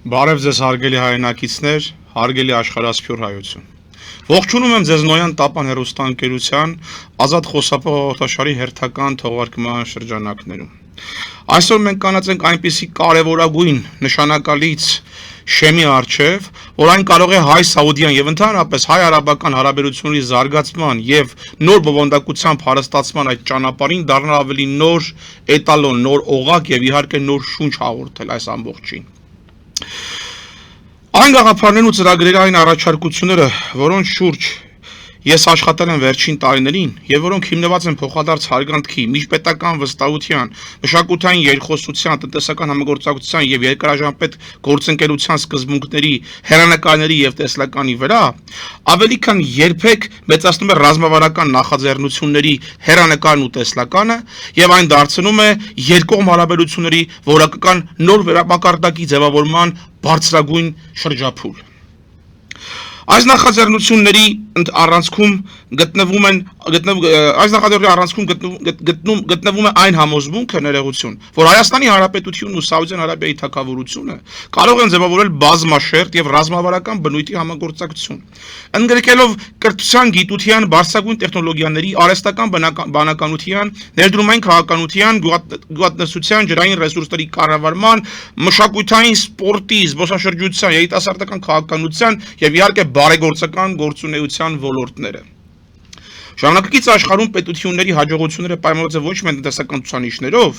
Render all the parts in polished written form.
Բարև ձեզ հարգելի հայրենակիցներ, հարգելի աշխարհասփյուր հայություն։ Ողջունում եմ ձեզ Նոյան Տապան հեռուստաընկերության ազատ խոսափող հաղորդաշարի հերթական թողարկման շրջանակներում։ Այսօր մենք կանացենք այնպիսի կարևորագույն նշանակալից շեմի առջև, որ այն կարող է հայ-սաուդյան եւ ընդհանրապես հայ-արաբական հարաբերությունների զարգացման եւ նոր բովանդակությամբ հարստացման այդ ճանապարհին դառնալ ավելի նոր էտալոն, նոր օղակ եւ իհարկե նոր շունչ հաղորդել այս ամբողջին։ Այն գաղափարներն ու ծրագրերային առաջարկությունները, որոնց շուրջ ես աշխատել եմ վերջին տարիներին եւ որոնք հիմնված են փոխադարձ հարգանքի, միջպետական վստահության, մշակութային երկխոսության, տնտեսական համագործակցության եւ երկարաժամպետ գործընկերության սկզբունքների, հերանեկարների եւ տեսլականի վրա, ավելի քան երբեք մեծացնում է ռազմավարական նախաձեռնությունների հերանեկարն ու տեսլականը եւ այն դարձնում է երկկողմ հարաբերությունների որակական նոր վերամակարդակի ձևավորման բարձրագույն շրջափուլ։ Այս նախաձեռնությունների առանցքում գտնվում է այն համոզմունքը ներողություն, որ Հայաստանի Հանրապետությունն ու Սաուդյան Արաբիայի թագավորությունը կարող են ձևավորել բազմաշերտ եւ ռազմավարական բնույթի համագործակցություն, ընդգրկելով կրթության, գիտության, բարձրագույն տեխնոլոգիաների, արհեստական բանականության, ներդրումային քաղաքականության, գյուղատնտեսության, ջրային ռեսուրսների կառավարման, մշակութային, սպորտի, զբոսաշրջության, երիտասարդական քաղաքականության եւ իհարկե բարեգործական գործունեության ոլորտները։ Ժամանակակից աշխարհում պետությունների հաջողությունները պայմանավորված են ոչ միայն տնտեսական ցուցանիշներով,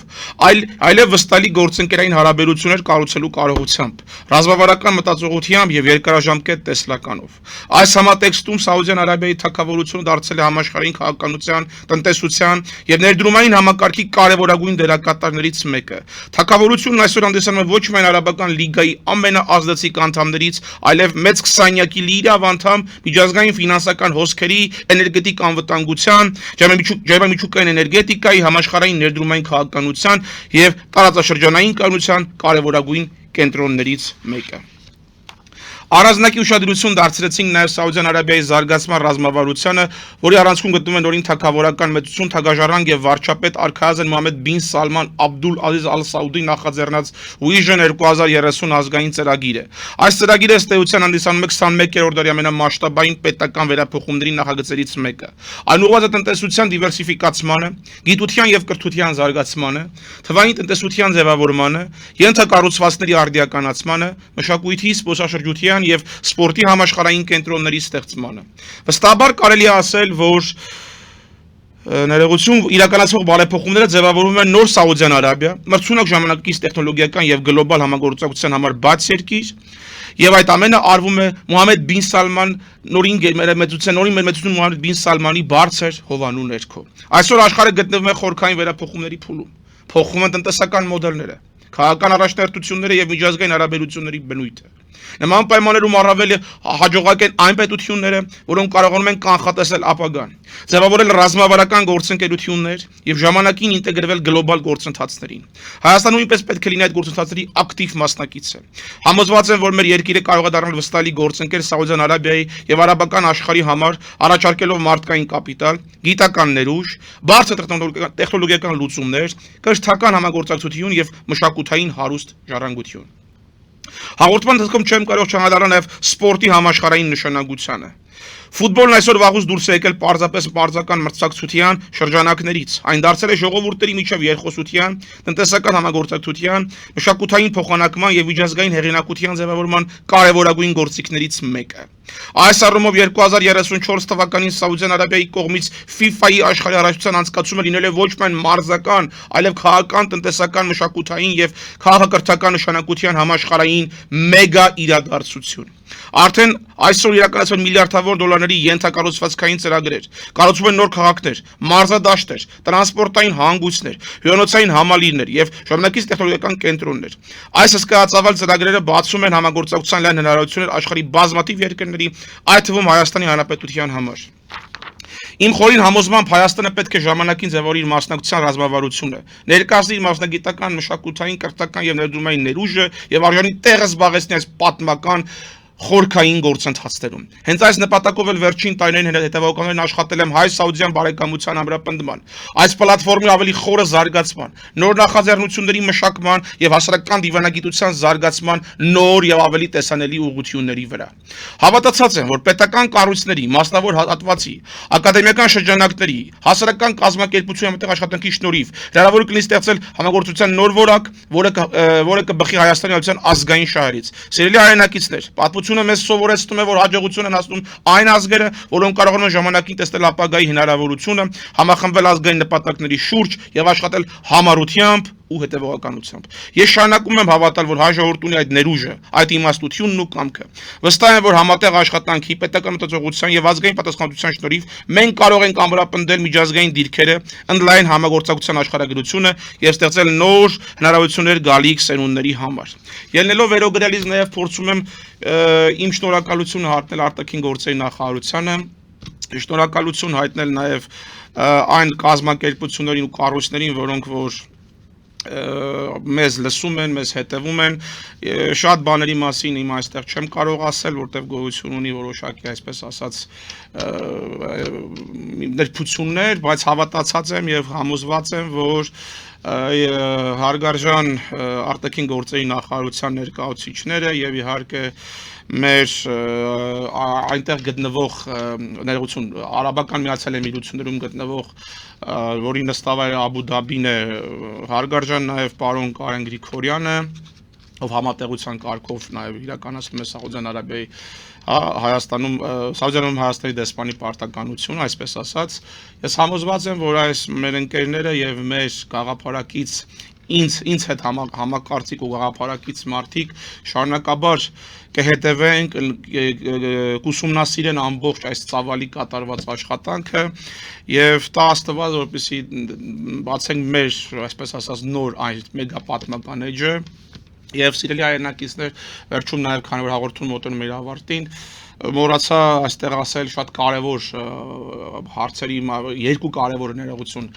այլև վստահելի գործընկերային հարաբերություններ կառուցելու կարողությամբ, ռազմավարական մտածողությամբ եւ երկարաժամկետ տեսլականով։ Այս համատեքստում Սաուդյան Արաբիայի թագավորությունը դարձել է համաշխարհային քաղաքականության, տնտեսության եւ ներդրումային համակարգի կարևորագույն դերակատարներից մեկը։ Թագավորությունն այսօր հանդիսանում է ոչ միայն Արաբական լիգայի ամենաազդեցիկ անդամներից, այլև մեծ 20-յակի լիիրավ անդամ միջազգային ֆինանսական հոսքերի, էներգետիկ անվտանգության, ջրամիջուկային էներգետիկայի, համաշխարհային ներդրումային քաղաքականության եւ տարածաշրջանային կառավարության կարևորագույն կենտրոններից մեկը։ Առանձնակի ուշադրություն դարձրեցինք նաև Սաուդյան Արաբիայի զարգացման ռազմավարությանը, որի առանցքում գտնվում է նորին թագավորական մեծություն, թագաժառանգ եւ վարչապետ արքայազն Մոհամմեդ բին Սալման Աբդուլ Ազիզ Ալ Սաուդի նախաձեռնած Vision 2030 ազգային ծրագիրը։ Այս ծրագիրը ըստ էության հանդիսանում է 21-րդ դարի ամենամասշտաբային պետական վերափոխումների նախագծերից մեկը։ Այն ուղղված է տնտեսության դիվերսիֆիկացմանը, գիտության եւ կրթության զարգացմանը, թվային տնտեսության ձևավորմանը, ենթակառուցվածքների արդիականացմանը, մշակույթի, զբոսաշրջության եւ սպորտի համաշխարհային կենտրոնների ստեղծմանը։ Վստահաբար կարելի է ասել, որ ներողություն իրականացվող բարեփոխումները ձևավորվում են նոր Սաուդյան Արաբիա, մրցունակ ժամանակակից տեխնոլոգիական եւ գլոբալ համագործակցության համար բաց երկիր, եւ այդ ամենը արվում է Մոհամմեդ բին Սալման նորին մեծություն Մոհամմեդ բին Սալմանի բարձր հովանու ներքո։ Այսօր աշխարհը գտնվում է խորքային վերափոխումների փուլում, փոխվում են տնտեսական մոդելները, քաղաքական առաջնահերթությունները եւ միջազգային հարաբերությունների բնույթը։ Նման պայմաններում առավել հաջողակ են այն պետությունները, որոնք կարողանում են կանխատեսել ապագան, ձևավորել ռազմավարական գործընկերություններ եւ ժամանակին ինտեգրվել գլոբալ գործընթացներին։ Հայաստանը նույնպես պետք է լինի այդ գործընթացների ակտիվ մասնակիցը։ Համոզված եմ, որ մեր երկիրը կարող է դառնալ վստահելի գործընկեր Սաուդյան Արաբիայի եւ արաբական աշխարհի համար, առաջարկելով մարդկային կապիտալ, գիտական ներուժ, բարձր տեխնոլոգիական լուծումներ, կրթական համագործակցություն եւ մշակութային հարուստ ժառանգություն։ Հաղորդման ընթացքում չեմ կարող չանդրադառնալ նաև սպորտի համաշխարհային նշանակությանը։ Ֆուտբոլն այսօր վաղուց դուրս է եկել պարզապես պարզական մրցակցության շրջանակներից։ Այն դարձել է ժողովուրդների միջև երկխոսության, տնտեսական համագործակցության, մշակութային փոխանակման եւ միջազգային հեղինակության ձևավորման կարևորագույն գործիքներից մեկը։ Այս առումով 2034 թվականին Սաուդյան Արաբիայի կողմից FIFA-ի աշխարհի առաջնության անցկացումը լինել է ոչ միայն մարզական, այլև քաղաքական, տնտեսական, մշակութային եւ քաղաքակրթական նշանակության համաշխարհային մեգա իրադարձություն։ Արդեն այսօր իրականացվել միլիարդավոր դոլարների ենթակառուցվածքային ծրագրեր, կառուցվում են նոր քաղաքներ, մարզադաշտեր, տրանսպորտային հանգույցներ, հյուրանոցային համալիրներ եւ ժամանակից տեխնոլոգիական կենտրոններ։ Այս հսկայածավալ ծրագրերը բացում են համագործակցության լայն հնարավորություններ աշխարհի բազմաթիվ երկրների, այդ թվում Հայաստանի Հանրապետության համար։ Իմ խորին համոզմամբ Հայաստանը պետք է ժամանակին ձևավորի իր մասնակցության ռազմավարությունը, ներկայացնի իր մասնագիտական, մշակութային, կրթական եւ ներդրումային ներուժը եւ արժանի տեղը զբաղեցնի այս պատմական խորքային գործընթացներում։ Հենց այս նպատակով էլ վերջին տարիներին հետևողականորեն աշխատել եմ հայ-սաուդյան բարեկամության ամրապնդման, այս պլատֆորմի ավելի խորը զարգացման, նոր նախաձեռնությունների մշակման եւ հասարակական դիվանագիտության զարգացման նոր եւ ավելի տեսանելի ուղղությունների վրա։ Հավատացած եմ, որ պետական կառույցների, մասնավոր հատվածի, ակադեմիական շրջանակների, հասարակական կազմակերպության մտեղ աշխատանքի շնորհիվ հնարավոր կլինի ստեղծել համագործակցության նոր որակ, որը կբխի Հայաստանի Հանրապետության ազգային շահերից։ Սիրելի հայրենակիցներ, պատմությունը մեզ սովորեցնում է, որ հաջողություն են հասնում այն ազգերը, որոնք կարող են ժամանակին տեսնել ապագայի հնարավորությունը, համախմբվել ազգային նպատակների շուրջ եւ աշխատել համառությամբ ու հետևողականությամբ։ Ես շարունակում եմ հավատալ, որ հայ ժողովուրդն ունի այդ ներուժը, այդ իմաստությունն ու կամքը։ Վստահ եմ, որ համատեղ աշխատանքի, պետական մտածողության եւ ազգային պատասխանատվության շնորհիվ մենք կարող ենք ամրապնդել միջազգային դիրքերը, ընդլայնել համագործակցության աշխարհագրությունը եւ ստեղծել նոր հնարավորություններ գալիք սերունդների համար։ Ելնելով վերոգրելից նաեւ փորձում եմ իմ շնորհակալությունը հարթնել արտաքին գործերի նախարարությանը, շնորհակալություն հայտնել նաեւ այն կազմակերպություններին ու կառույցներին, որոնք որ մեզ լսում են, մեզ հետևում են, շատ բաների մասին իմ այստեղ չեմ կարող ասել, որտեղ գոյություն ունի որոշակի, այսպես ասած, ներբություններ, բայց հավատացած եմ եւ համոզված եմ, որ հարգարժան արտաքին գործերի նախարարության ներկայացուցիչները եւ իհարկե մեր այնտեղ գտնվող ներողություն Արաբական Միացյալ Էմիրություններում գտնվող որի նստավայրը Աբու Դաբին է, հարգարժան նաև պարոն Կարեն Գրիգորյանը, ով համատեղության կարգով նաև իրականացնում է Սաուդյան Արաբիայի Սաուդյան Հայաստանի դեսպանի պարտականությունը, այսպես ասած, ես համոզված եմ, որ այս մեր ընկերները եւ մեր գաղափարակից ինձ հետ համակարծիք ու գաղափարակից մարդիկ շարունակաբար կհետևեն, կուսումնասիրեն ամբողջ այս ծավալի կատարված աշխատանքը եւ տա Աստված, որպեսզի բացենք մեր, այսպես ասած, նոր այն մեգա պատմական էջը եւ սիրելի հայրենակիցներ, վերջում նաեւ քանի որ հաղորդում մոտենում էր ավարտին, մոռացա այստեղ ասել շատ կարևոր հարցերի երկու կարևոր ներողություն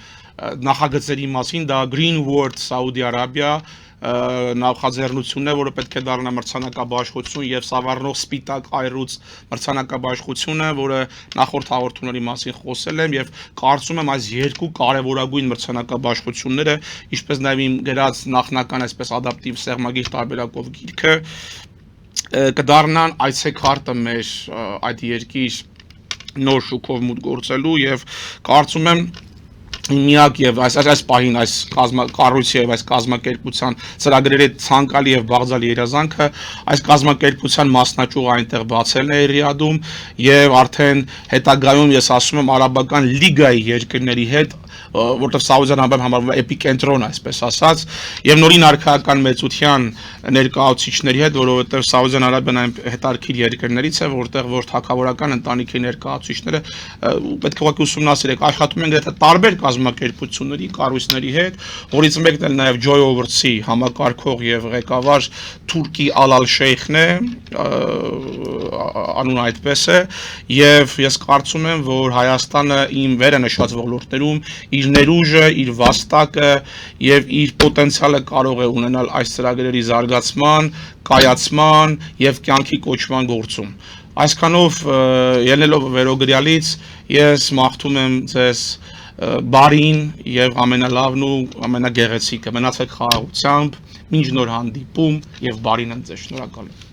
նախագծերի մասին, դա Green World Saudi Arabia նախաձեռնությունն է, որը պետք է դառնա մրցանակաբաշխություն եւ Սավառնող Սպիտակ այրուց մրցանակաբաշխությունը, որը նախորդ հաղորդումների մասին խոսել եմ եւ կարծում եմ այս երկու կարևորագույն մրցանակաբաշխությունները, ինչպես նաեւ իմ գրած նախնական այսպես ադապտիվ սեղմագիր տարբերակով գիրքը կդառնան այցեքարտը մեր այդ երկիր նոր շուկով մուտք գործելու եւ կարծում եմ միակ եւ այս պահին այս կառույցի եւ այս կազմակերպության ծրագրերի ցանկալի եւ բաղձալի երազանքը այս կազմակերպության մասնաճյուղը այնտեղ բացելն է Ռիադում եւ արդեն հետագայում ես ասում եմ արաբական լիգայի երկրների հետ որտեղ Սաուդյան Արաբիան համարվում է էպիկենտրոն, այսպես ասած, եւ նորին արքայական մեծության ներկայացուցիչների հետ, որովհետեւ Սաուդյան Արաբիան այն հետարքիր երկրներից է, որտեղ որ թագավորական ընտանիքի ներկայացուցիչները պետք է ուղղակի ուսումնասիրեք, աշխատում են գրեթե տարբեր կազմակերպությունների, կառույցների հետ, որից մեկն էլ նաեւ Joy Over-Sea համակարգող եւ ղեկավար Թուրքի Ալ-Շեյխն է, անունը այդպես է, եւ ես կարծում եմ, որ Հայաստանը իմ վերը նշած ոլորտներում իր ներուժը, իր վաստակը եւ իր պոտենցիալը կարող է ունենալ այս ծրագրերի զարգացման, կայացման եւ կյանքի կոչման գործում։ Այսքանով ելնելով վերոգրյալից ես մաղթում եմ ձեզ բարին եւ ամենալավն ու ամենագեղեցիկը։ Մնացեք խաղաղությամբ, մինչ նոր հանդիպում եւ բարին ընդ ձեզ։ Շնորհակալ եմ։